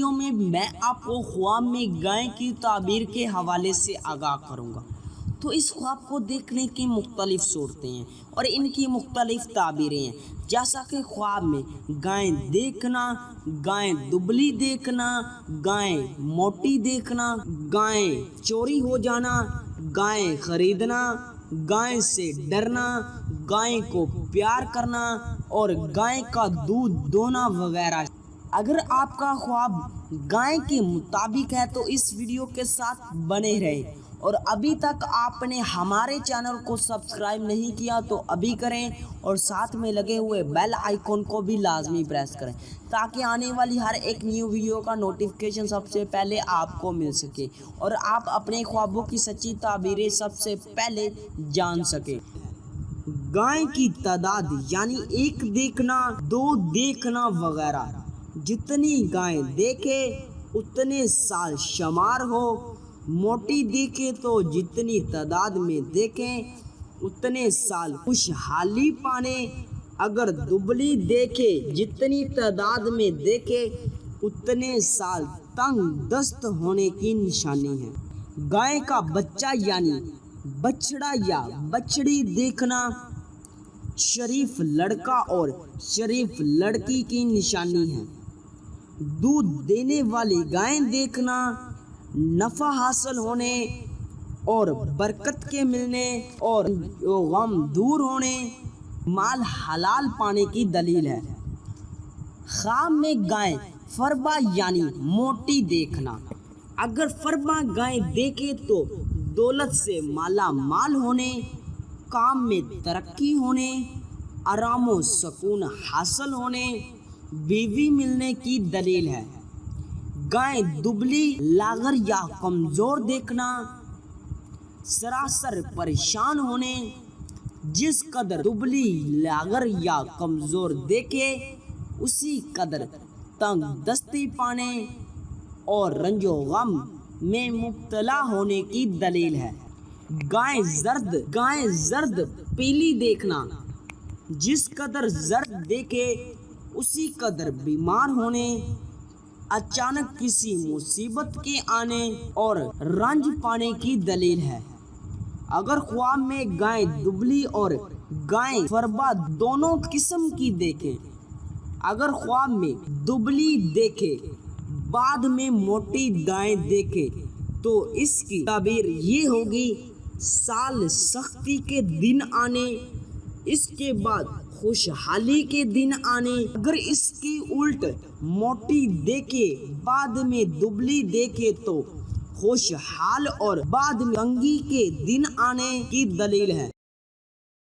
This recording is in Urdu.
ویڈیو میں آپ کو خواب میں گائے کی تعبیر کے حوالے سے آگاہ کروں گا۔ تو اس خواب کو دیکھنے کی مختلف صورتیں ہیں اور ان کی مختلف تعبیریں ہیں، جیسا کہ خواب میں گائے دیکھنا، گائے دبلی دیکھنا، گائے موٹی دیکھنا، گائے چوری ہو جانا، گائے خریدنا، گائے سے ڈرنا، گائے کو پیار کرنا اور گائے کا دودھ دونا وغیرہ۔ اگر آپ کا خواب گائے کے مطابق ہے تو اس ویڈیو کے ساتھ بنے رہیں، اور ابھی تک آپ نے ہمارے چینل کو سبسکرائب نہیں کیا تو ابھی کریں اور ساتھ میں لگے ہوئے بیل آئیکن کو بھی لازمی پریس کریں تاکہ آنے والی ہر ایک نیو ویڈیو کا نوٹیفیکیشن سب سے پہلے آپ کو مل سکے اور آپ اپنے خوابوں کی سچی تعبیریں سب سے پہلے جان سکیں۔ گائے کی تعداد یعنی ایک دیکھنا، دو دیکھنا وغیرہ۔ جتنی گائیں دیکھے اتنے سال شمار ہو۔ موٹی دیکھے تو جتنی تعداد میں دیکھیں اتنے سال خوشحالی پانے۔ اگر دبلی دیکھے جتنی تعداد میں دیکھے اتنے سال تنگ دست ہونے کی نشانی ہے۔ گائے کا بچہ یعنی بچڑا یا بچڑی دیکھنا شریف لڑکا اور شریف لڑکی کی نشانی ہے۔ دودھ دینے والی گائیں دیکھنا نفع حاصل ہونے اور برکت کے ملنے اور غم دور ہونے، مال حلال پانے کی دلیل ہے۔ خواب میں گائے فربا یعنی موٹی دیکھنا۔ اگر فربا گائے دیکھے تو دولت سے مالا مال ہونے، کام میں ترقی ہونے، آرام و سکون حاصل ہونے، بیوی ملنے کی دلیل ہے۔ گائے دبلی، لاغر یا کمزور دیکھنا سراسر پریشان ہونے۔ جس قدر دبلی، لاغر یا کمزور دیکھے اسی قدر تنگ دستی پانے اور رنج و غم میں مبتلا ہونے کی دلیل ہے۔ گائے زرد پیلی دیکھنا جس قدر زرد دیکھے اسی قدر بیمار ہونے، اچانک کسی مصیبت کے آنے اور رنج پانے کی دلیل ہے۔ اگر خواب میں گائے دبلی اور گائے فربا دونوں قسم کی دیکھیں، اگر خواب میں دبلی دیکھے بعد میں موٹی گائے دیکھے تو اس کی تعبیر یہ ہوگی: سال سختی کے دن آنے، اس کے بعد خوشحالی کے دن آنے۔ اگر اس کی الٹ موٹی دیکھے بعد میں دبلی دیکھے تو خوشحال اور بعد میں تنگی کے دن آنے کی دلیل ہے۔